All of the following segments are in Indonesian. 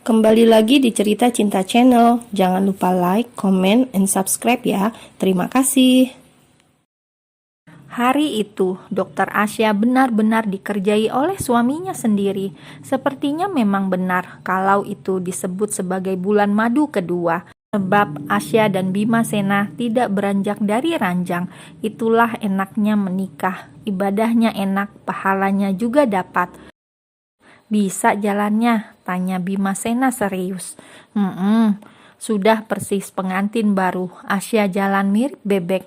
Kembali lagi di Cerita Cinta Channel. Jangan lupa like, comment, and subscribe ya. Terima kasih. Hari itu, Dokter Asya benar-benar dikerjai oleh suaminya sendiri. Sepertinya memang benar kalau itu disebut sebagai bulan madu kedua. Sebab Asya dan Bimasena tidak beranjak dari ranjang. Itulah enaknya menikah. Ibadahnya enak, pahalanya juga dapat. Bisa jalannya? Tanya Bimasena serius. Sudah persis pengantin baru. Asya jalan mirip bebek.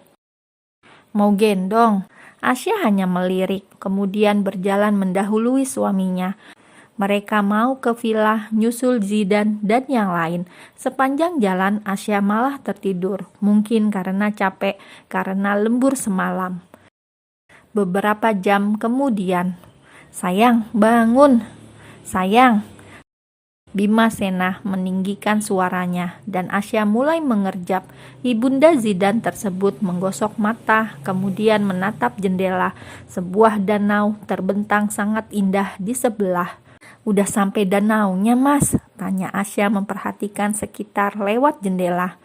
Mau gendong? Asya hanya melirik, kemudian berjalan mendahului suaminya. Mereka mau ke villa, nyusul Zidan dan yang lain. Sepanjang jalan Asya malah tertidur, mungkin karena capek, karena lembur semalam. Beberapa jam kemudian, "Sayang, bangun! Sayang!" Bimasena meninggikan suaranya dan Asya mulai mengerjap. Ibunda Zidan tersebut menggosok mata, kemudian menatap jendela. Sebuah danau terbentang sangat indah di sebelah. "Udah sampai danaunya, Mas?" tanya Asya memperhatikan sekitar lewat jendela.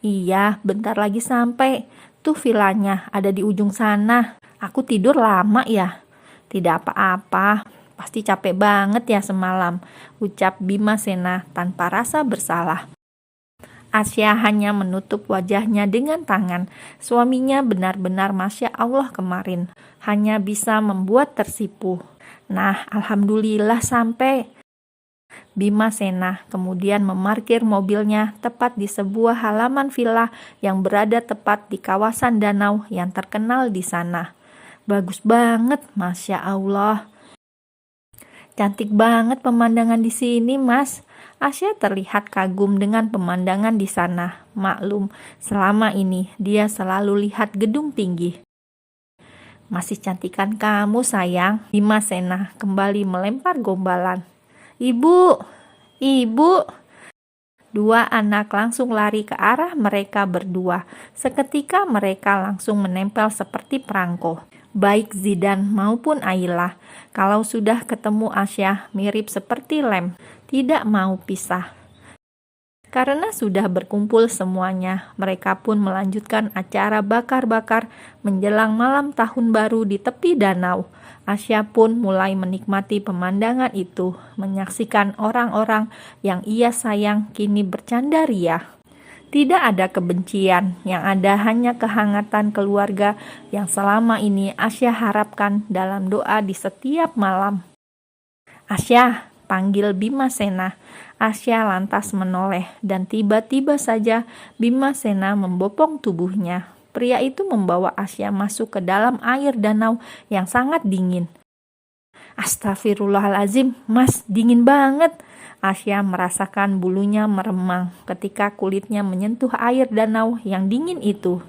"Iya, bentar lagi sampai. Tuh villanya ada di ujung sana. Aku tidur lama ya?" "Tidak apa-apa. Pasti capek banget ya semalam," ucap Bimasena tanpa rasa bersalah. Asya hanya menutup wajahnya dengan tangan. Suaminya benar-benar Masya Allah kemarin. Hanya bisa membuat tersipu. "Nah, alhamdulillah sampai." Bimasena kemudian memarkir mobilnya tepat di sebuah halaman villa yang berada tepat di kawasan danau yang terkenal di sana. "Bagus banget, Masya Allah. Cantik banget pemandangan di sini, Mas." Asya terlihat kagum dengan pemandangan di sana. Maklum, selama ini dia selalu lihat gedung tinggi. "Masih cantikan kamu, sayang." Bimasena kembali melempar gombalan. "Ibu! Ibu!" Dua anak langsung lari ke arah mereka berdua. Seketika mereka langsung menempel seperti perangko. Baik Zidan maupun Ayla, kalau sudah ketemu Asya mirip seperti lem, tidak mau pisah. Karena sudah berkumpul semuanya, mereka pun melanjutkan acara bakar-bakar menjelang malam tahun baru di tepi danau. Asya pun mulai menikmati pemandangan itu, menyaksikan orang-orang yang ia sayang kini bercanda ria. Tidak ada kebencian, yang ada hanya kehangatan keluarga yang selama ini Asya harapkan dalam doa di setiap malam. "Asya," panggil Bimasena. Asya lantas menoleh dan tiba-tiba saja Bimasena membopong tubuhnya. Pria itu membawa Asya masuk ke dalam air danau yang sangat dingin. "Astagfirullahalazim, Mas, dingin banget." Asya merasakan bulunya meremang ketika kulitnya menyentuh air danau yang dingin itu.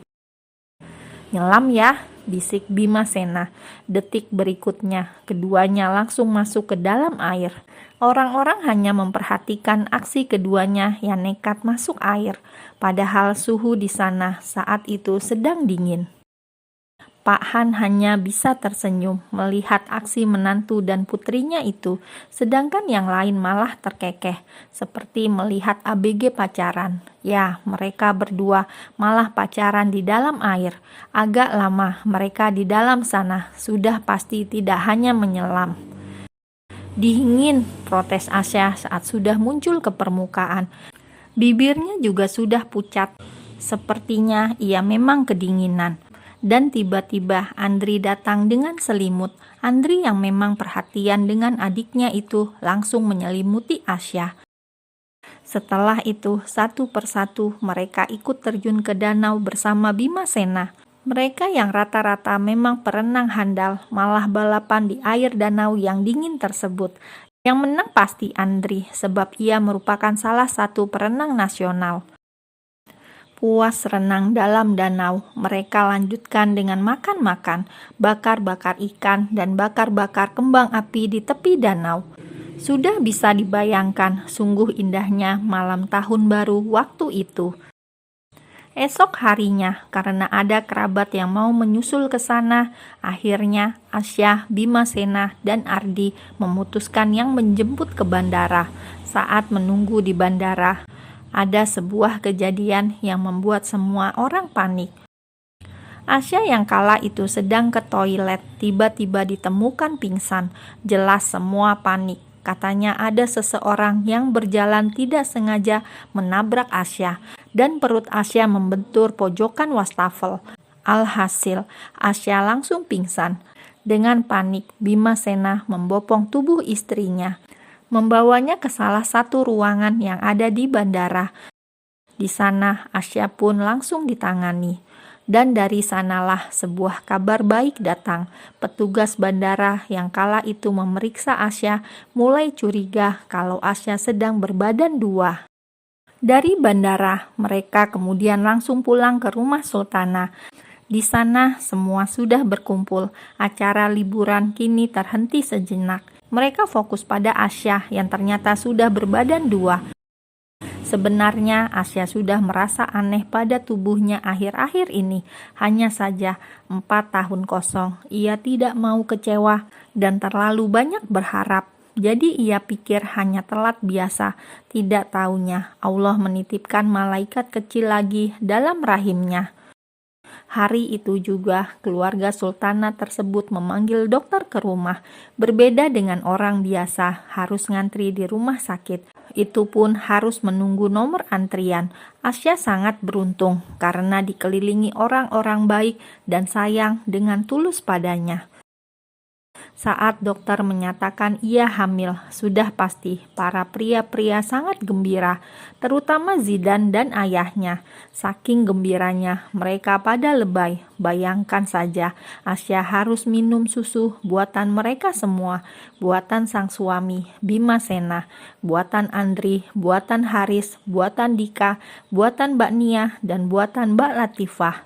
"Nyelam ya," bisik Bimasena. Detik berikutnya, keduanya langsung masuk ke dalam air. Orang-orang hanya memperhatikan aksi keduanya yang nekat masuk air, padahal suhu di sana saat itu sedang dingin. Pak Han hanya bisa tersenyum melihat aksi menantu dan putrinya itu, sedangkan yang lain malah terkekeh, seperti melihat ABG pacaran. Ya, mereka berdua malah pacaran di dalam air. Agak lama mereka di dalam sana, sudah pasti tidak hanya menyelam. "Dingin," protes Asya saat sudah muncul ke permukaan. Bibirnya juga sudah pucat. Sepertinya ia memang kedinginan. Dan tiba-tiba Andri datang dengan selimut. Andri yang memang perhatian dengan adiknya itu langsung menyelimuti Asya. Setelah itu, satu persatu mereka ikut terjun ke danau bersama Bimasena. Mereka yang rata-rata memang perenang handal, malah balapan di air danau yang dingin tersebut. Yang menang pasti Andri, sebab ia merupakan salah satu perenang nasional. Puas renang dalam danau, mereka lanjutkan dengan makan-makan, bakar-bakar ikan, dan bakar-bakar kembang api di tepi danau. Sudah bisa dibayangkan sungguh indahnya malam tahun baru waktu itu. Esok harinya, karena ada kerabat yang mau menyusul ke sana, akhirnya Asya, Bimasena, dan Ardi memutuskan yang menjemput ke bandara. Saat menunggu di bandara, ada sebuah kejadian yang membuat semua orang panik. Asya yang kala itu sedang ke toilet, tiba-tiba ditemukan pingsan. Jelas semua panik. Katanya ada seseorang yang berjalan tidak sengaja menabrak Asya, dan perut Asya membentur pojokan wastafel. Alhasil, Asya langsung pingsan. Dengan panik, Bimasena membopong tubuh istrinya, membawanya ke salah satu ruangan yang ada di bandara. Di sana, Asya pun langsung ditangani. Dan dari sanalah sebuah kabar baik datang. Petugas bandara yang kala itu memeriksa Asya mulai curiga kalau Asya sedang berbadan dua. Dari bandara, mereka kemudian langsung pulang ke rumah Sultana. Di sana semua sudah berkumpul. Acara liburan kini terhenti sejenak. Mereka fokus pada Asya yang ternyata sudah berbadan dua. Sebenarnya Asya sudah merasa aneh pada tubuhnya akhir-akhir ini. Hanya saja 4 tahun kosong. Ia tidak mau kecewa dan terlalu banyak berharap. Jadi ia pikir hanya telat biasa. Tidak taunya Allah menitipkan malaikat kecil lagi dalam rahimnya. Hari itu juga keluarga Sultana tersebut memanggil dokter ke rumah. Berbeda dengan orang biasa, harus ngantri di rumah sakit. Itu pun harus menunggu nomor antrian. Asya sangat beruntung karena dikelilingi orang-orang baik dan sayang dengan tulus padanya. Saat dokter menyatakan ia hamil, sudah pasti para pria-pria sangat gembira, terutama Zidan dan ayahnya. Saking gembiranya, mereka pada lebay. Bayangkan saja, Asya harus minum susu buatan mereka semua, buatan sang suami, Bimasena, buatan Andri, buatan Haris, buatan Dika, buatan Mbak Nia, dan buatan Mbak Latifah.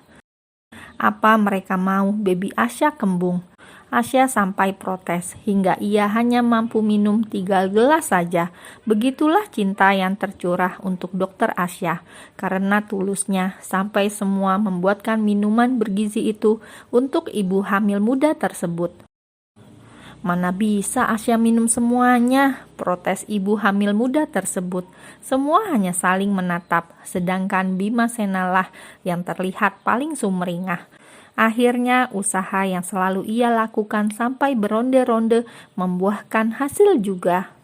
Apa mereka mau baby Asya kembung? Asya sampai protes hingga ia hanya mampu minum 3 gelas saja. Begitulah cinta yang tercurah untuk dokter Asya. Karena tulusnya sampai semua membuatkan minuman bergizi itu untuk ibu hamil muda tersebut. Mana bisa Asya minum semuanya, protes ibu hamil muda tersebut. Semua hanya saling menatap, sedangkan Bimasena lah yang terlihat paling sumringah. Akhirnya usaha yang selalu ia lakukan sampai beronde-ronde membuahkan hasil juga.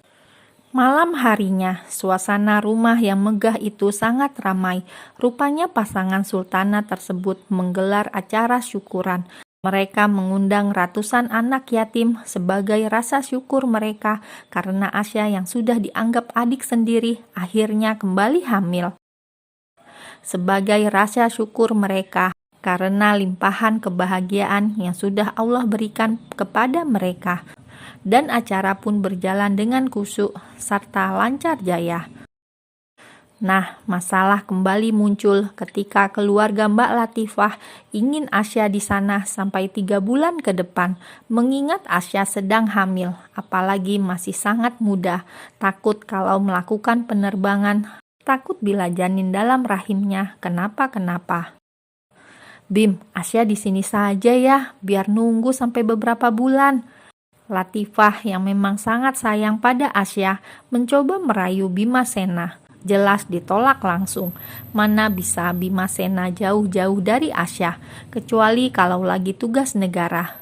Malam harinya, suasana rumah yang megah itu sangat ramai. Rupanya pasangan Sultana tersebut menggelar acara syukuran. Mereka mengundang ratusan anak yatim sebagai rasa syukur mereka karena Asya yang sudah dianggap adik sendiri akhirnya kembali hamil. Sebagai rasa syukur mereka, karena limpahan kebahagiaan yang sudah Allah berikan kepada mereka. Dan acara pun berjalan dengan khusyuk serta lancar jaya. Nah, masalah kembali muncul ketika keluarga Mbak Latifah ingin Asya di sana sampai 3 bulan ke depan. Mengingat Asya sedang hamil, apalagi masih sangat muda. Takut kalau melakukan penerbangan, takut bila janin dalam rahimnya kenapa-kenapa. Bim, Asya di sini saja ya, biar nunggu sampai beberapa bulan. Latifah yang memang sangat sayang pada Asya mencoba merayu Bimasena. Jelas ditolak langsung. Mana bisa Bimasena jauh-jauh dari Asya, kecuali kalau lagi tugas negara.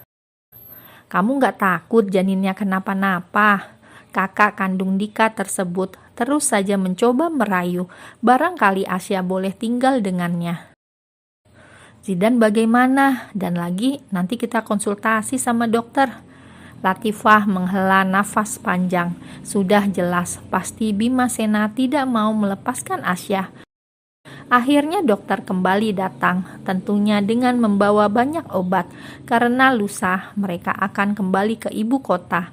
Kamu gak takut janinnya kenapa-napa? Kakak kandung Dika tersebut terus saja mencoba merayu. Barangkali Asya boleh tinggal dengannya. Zidan bagaimana? Dan lagi nanti kita konsultasi sama dokter. Latifah menghela nafas panjang. Sudah jelas pasti Bimasena tidak mau melepaskan Asya. Akhirnya dokter kembali datang, tentunya dengan membawa banyak obat. Karena lusa mereka akan kembali ke ibu kota.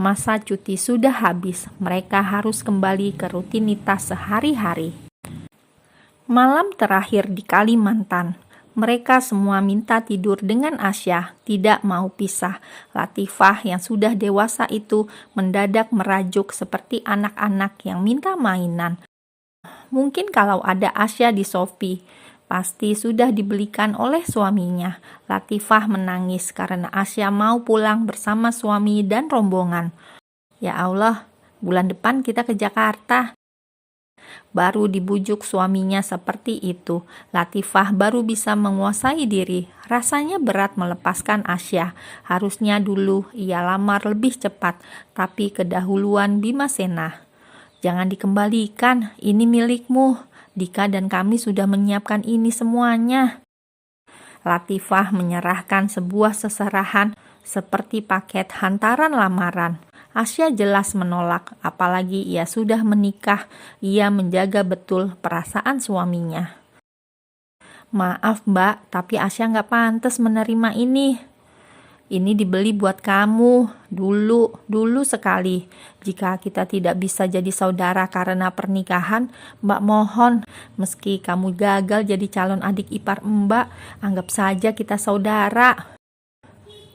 Masa cuti sudah habis, mereka harus kembali ke rutinitas sehari-hari. Malam terakhir di Kalimantan. Mereka semua minta tidur dengan Asya, tidak mau pisah. Latifah yang sudah dewasa itu mendadak merajuk seperti anak-anak yang minta mainan. Mungkin kalau ada Asya di Sofi, pasti sudah dibelikan oleh suaminya. Latifah menangis karena Asya mau pulang bersama suami dan rombongan. Ya Allah, bulan depan kita ke Jakarta. Baru dibujuk suaminya seperti itu, Latifah baru bisa menguasai diri. Rasanya berat melepaskan Asya. Harusnya dulu ia lamar lebih cepat, tapi kedahuluan Bimasena. Jangan dikembalikan, ini milikmu. Dika dan kami sudah menyiapkan ini semuanya. Latifah menyerahkan sebuah seserahan seperti paket hantaran lamaran. Asya jelas menolak, apalagi ia sudah menikah. Ia menjaga betul perasaan suaminya. Maaf mbak, tapi Asya nggak pantas menerima ini. Ini dibeli buat kamu, dulu sekali. Jika kita tidak bisa jadi saudara karena pernikahan, mbak mohon, meski kamu gagal jadi calon adik ipar mbak, anggap saja kita saudara.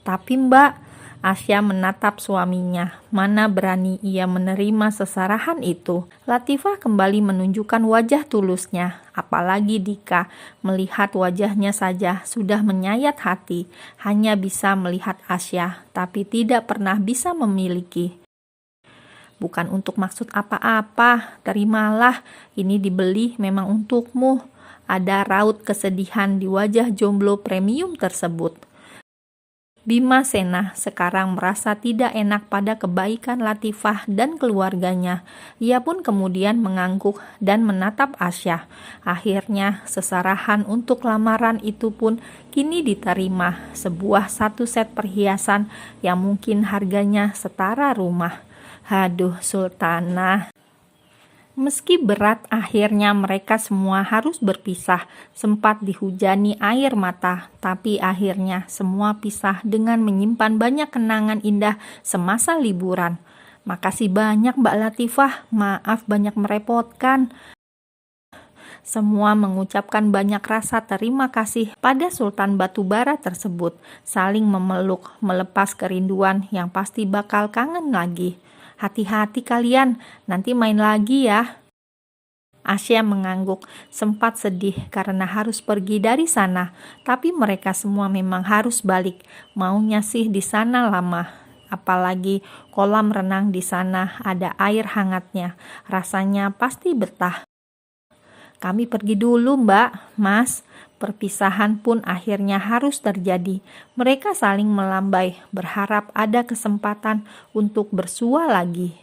Tapi mbak, Asya menatap suaminya. Mana berani ia menerima seserahan itu. Latifah kembali menunjukkan wajah tulusnya. Apalagi Dika, melihat wajahnya saja sudah menyayat hati. Hanya bisa melihat Asya, tapi tidak pernah bisa memiliki. Bukan untuk maksud apa-apa, terimalah. Ini dibeli memang untukmu. Ada raut kesedihan di wajah jomblo premium tersebut. Bimasena sekarang merasa tidak enak pada kebaikan Latifah dan keluarganya. Ia pun kemudian mengangguk dan menatap Asya. Akhirnya seserahan untuk lamaran itu pun kini diterima. Sebuah satu set perhiasan yang mungkin harganya setara rumah. Haduh Sultanah. Meski berat, akhirnya mereka semua harus berpisah. Sempat dihujani air mata, tapi akhirnya semua pisah dengan menyimpan banyak kenangan indah semasa liburan. Makasih banyak Mbak Latifah, maaf banyak merepotkan. Semua mengucapkan banyak rasa terima kasih pada Sultan Batubara tersebut, saling memeluk, melepas kerinduan yang pasti bakal kangen lagi. Hati-hati kalian, nanti main lagi ya. Asya mengangguk, sempat sedih karena harus pergi dari sana, tapi mereka semua memang harus balik. Maunya sih di sana lama. Apalagi kolam renang di sana ada air hangatnya, rasanya pasti betah. Kami pergi dulu mbak, mas. Perpisahan pun akhirnya harus terjadi. Mereka saling melambai, berharap ada kesempatan untuk bersua lagi.